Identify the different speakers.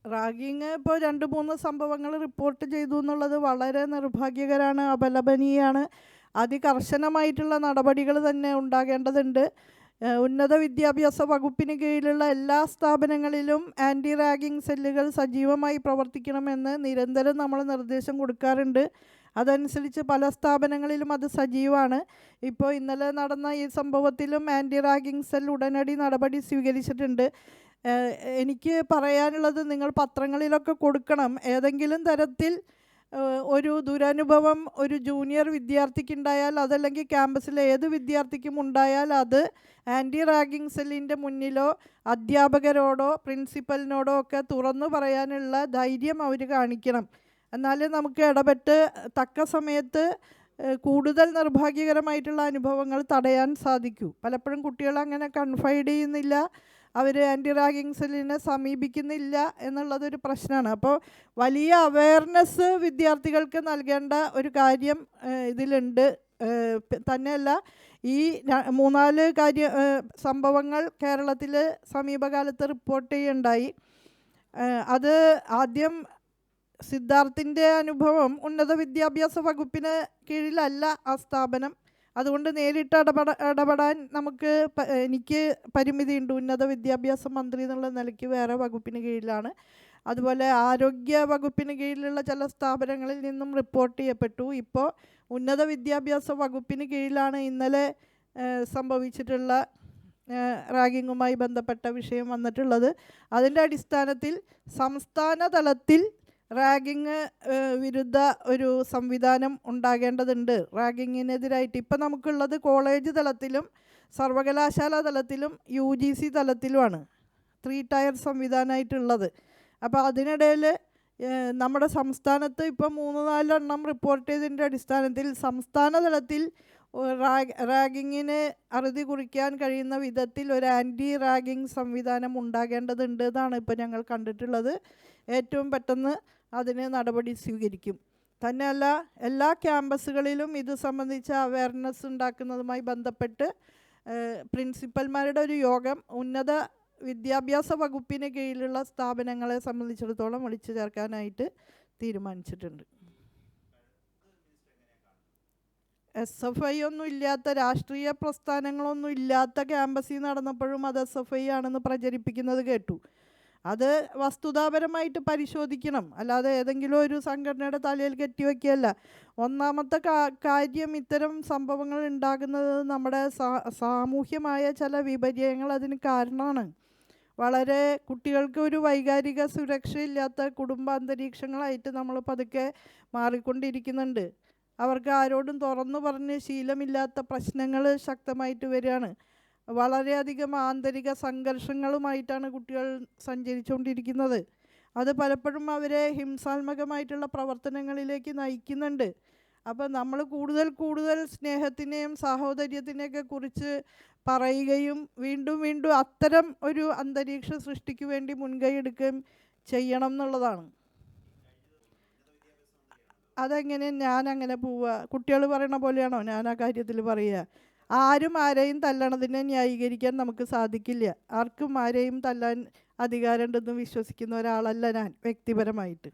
Speaker 1: Ragging ഇപ്പോൾ 2-3 സംഭവങ്ങൾ report ചെയ്തു എന്നുള്ളത് വളരെ നിർഭാഗ്യകരമാണ്, അപലപനീയമാണ്. അതികർശനമായിട്ടുള്ള നടപടികൾ തന്നെ ഉണ്ടാകേണ്ടതുണ്ട്. ഉന്നത വിദ്യാഭ്യാസ വകുപ്പിന് കീഴിലുള്ള എല്ലാ സ്ഥാപനങ്ങളിലും ആൻറ്റി റാഗിങ് സെല്ലുകൾ സജീവമായി പ്രവർത്തിക്കണമെന്ന് നിരന്തരം നമ്മൾ നിർദ്ദേശം കൊടുക്കാറുണ്ട്. അതനുസരിച്ച് പല സ്ഥാപനങ്ങളിലും അത് സജീവമാണ്. ഇപ്പോൾ ഇന്നലെ നടന്ന ഈ സംഭവത്തിലും ആൻറ്റി റാഗിങ് സെൽ ഉടനടി നടപടി സ്വീകരിച്ചിട്ടുണ്ട്. എനിക്ക് പറയാനുള്ളത്, നിങ്ങൾ പത്രങ്ങളിലൊക്കെ കൊടുക്കണം. ഏതെങ്കിലും തരത്തിൽ ഒരു ദുരനുഭവം ഒരു ജൂനിയർ വിദ്യാർത്ഥിക്കുണ്ടായാൽ, അതല്ലെങ്കിൽ ക്യാമ്പസിലെ ഏത് വിദ്യാർത്ഥിക്കും ഉണ്ടായാൽ, അത് ആൻറ്റി റാഗിങ് സെല്ലിൻ്റെ മുന്നിലോ അധ്യാപകരോടോ പ്രിൻസിപ്പലിനോടോ ഒക്കെ തുറന്നു പറയാനുള്ള ധൈര്യം അവർ കാണിക്കണം. എന്നാലേ നമുക്ക് ഇടപെട്ട് തക്ക സമയത്ത് കൂടുതൽ നിർഭാഗ്യകരമായിട്ടുള്ള അനുഭവങ്ങൾ തടയാൻ സാധിക്കൂ. പലപ്പോഴും കുട്ടികൾ അങ്ങനെ കൺഫൈഡ് ചെയ്യുന്നില്ല, അവർ ആൻറ്റി റാഗിങ് സെല്ലിനെ സമീപിക്കുന്നില്ല എന്നുള്ളതൊരു പ്രശ്നമാണ്. അപ്പോൾ വലിയ അവയർനെസ് വിദ്യാർത്ഥികൾക്ക് നൽകേണ്ട ഒരു കാര്യം ഇതിലുണ്ട്. തന്നെയല്ല, ഈ 3-4 സംഭവങ്ങൾ കേരളത്തിൽ സമീപകാലത്ത് റിപ്പോർട്ട് ചെയ്യുകയുണ്ടായി. അത് ആദ്യം സിദ്ധാർത്ഥിൻ്റെ അനുഭവം ഉന്നത വിദ്യാഭ്യാസ വകുപ്പിന് കീഴിലല്ല ആ സ്ഥാപനം. അതുകൊണ്ട് നേരിട്ട് ഇടപെടാൻ എനിക്ക് പരിമിതിയുണ്ട്. ഉന്നത വിദ്യാഭ്യാസ മന്ത്രി എന്നുള്ള നിലയ്ക്ക് വേറെ വകുപ്പിന് കീഴിലാണ്. അതുപോലെ ആരോഗ്യ വകുപ്പിന് കീഴിലുള്ള ചില സ്ഥാപനങ്ങളിൽ നിന്നും റിപ്പോർട്ട് ചെയ്യപ്പെട്ടു. ഇപ്പോൾ ഉന്നത വിദ്യാഭ്യാസ വകുപ്പിന് കീഴിലാണ് ഇന്നലെ സംഭവിച്ചിട്ടുള്ള റാഗിങ്ങുമായി ബന്ധപ്പെട്ട വിഷയം വന്നിട്ടുള്ളത്. അതിൻ്റെ അടിസ്ഥാനത്തിൽ സംസ്ഥാന തലത്തിൽ റാഗിങ് വിരുദ്ധ ഒരു സംവിധാനം ഉണ്ടാകേണ്ടതുണ്ട്. റാഗിങ്ങിനെതിരായിട്ട് ഇപ്പം നമുക്കുള്ളത് കോളേജ് തലത്തിലും സർവകലാശാല തലത്തിലും UGC തലത്തിലുമാണ് 3 ടയർ സംവിധാനമായിട്ടുള്ളത്. അപ്പോൾ അതിനിടയിൽ നമ്മുടെ സംസ്ഥാനത്ത് ഇപ്പം 3-4 എണ്ണം റിപ്പോർട്ട് ചെയ്തതിൻ്റെ അടിസ്ഥാനത്തിൽ സംസ്ഥാന തലത്തിൽ റാഗിങ്ങിന് അറുതി കുറിക്കാൻ കഴിയുന്ന വിധത്തിൽ ഒരു ആൻറ്റി റാഗിങ് സംവിധാനം ഉണ്ടാകേണ്ടതുണ്ട് എന്നാണ് ഇപ്പോൾ ഞങ്ങൾ കണ്ടിട്ടുള്ളത്. ഏറ്റവും പെട്ടെന്ന് അതിന് നടപടി സ്വീകരിക്കും. തന്നെയല്ല, എല്ലാ ക്യാമ്പസുകളിലും ഇത് സംബന്ധിച്ച അവയർനെസ് ഉണ്ടാക്കുന്നതുമായി ബന്ധപ്പെട്ട് പ്രിൻസിപ്പൽമാരുടെ ഒരു യോഗം ഉന്നത വിദ്യാഭ്യാസ വകുപ്പിന് കീഴിലുള്ള സ്ഥാപനങ്ങളെ സംബന്ധിച്ചിടത്തോളം വിളിച്ചു ചേർക്കാനായിട്ട് തീരുമാനിച്ചിട്ടുണ്ട്. SFI ഒന്നും ഇല്ലാത്ത, രാഷ്ട്രീയ പ്രസ്ഥാനങ്ങളൊന്നും ഇല്ലാത്ത ക്യാമ്പസിൽ നടന്നപ്പോഴും അത് SFI ആണെന്ന് പ്രചരിപ്പിക്കുന്നത് കേട്ടു. അത് വസ്തുതാപരമായിട്ട് പരിശോധിക്കണം, അല്ലാതെ ഏതെങ്കിലും ഒരു സംഘടനയുടെ തലയിൽ കെട്ടിവെക്കുകയല്ല. ഒന്നാമത്തെ കാര്യം, ഇത്തരം സംഭവങ്ങൾ ഉണ്ടാകുന്നത് നമ്മുടെ സാമൂഹ്യമായ ചില വിപര്യങ്ങൾ അതിന് കാരണമാണ്. വളരെ കുട്ടികൾക്ക് ഒരു വൈകാരിക സുരക്ഷയില്ലാത്ത കുടുംബാന്തരീക്ഷങ്ങളായിട്ട് നമ്മൾ പതുക്കെ മാറിക്കൊണ്ടിരിക്കുന്നുണ്ട്. അവർക്ക് ആരോടും തുറന്നു പറഞ്ഞ് ശീലമില്ലാത്ത പ്രശ്നങ്ങൾ ശക്തമായിട്ട് വരികയാണ്. വളരെയധികം ആന്തരിക സംഘർഷങ്ങളുമായിട്ടാണ് കുട്ടികൾ സഞ്ചരിച്ചുകൊണ്ടിരിക്കുന്നത്. അത് പലപ്പോഴും അവരെ ഹിംസാത്മകമായിട്ടുള്ള പ്രവർത്തനങ്ങളിലേക്ക് നയിക്കുന്നുണ്ട്. അപ്പോൾ നമ്മൾ കൂടുതൽ സ്നേഹത്തിനെയും സാഹോദര്യത്തിനെയൊക്കെ കുറിച്ച് പറയുകയും വീണ്ടും അത്തരം ഒരു അന്തരീക്ഷ സൃഷ്ടിക്ക് വേണ്ടി മുൻകൈ എടുക്കുകയും ചെയ്യണം എന്നുള്ളതാണ്. അതെങ്ങനെ ഞാനങ്ങനെ പോവുക? കുട്ടികൾ പറയണ പോലെയാണോ ഞാൻ ആ കാര്യത്തിൽ പറയുക? ആരും ആരെയും തല്ലണതിനെ ന്യായീകരിക്കാൻ നമുക്ക് സാധിക്കില്ല. ആർക്കും ആരെയും തല്ലാൻ അധികാരമുണ്ടെന്ന് വിശ്വസിക്കുന്ന ഒരാളല്ല ഞാൻ വ്യക്തിപരമായിട്ട്.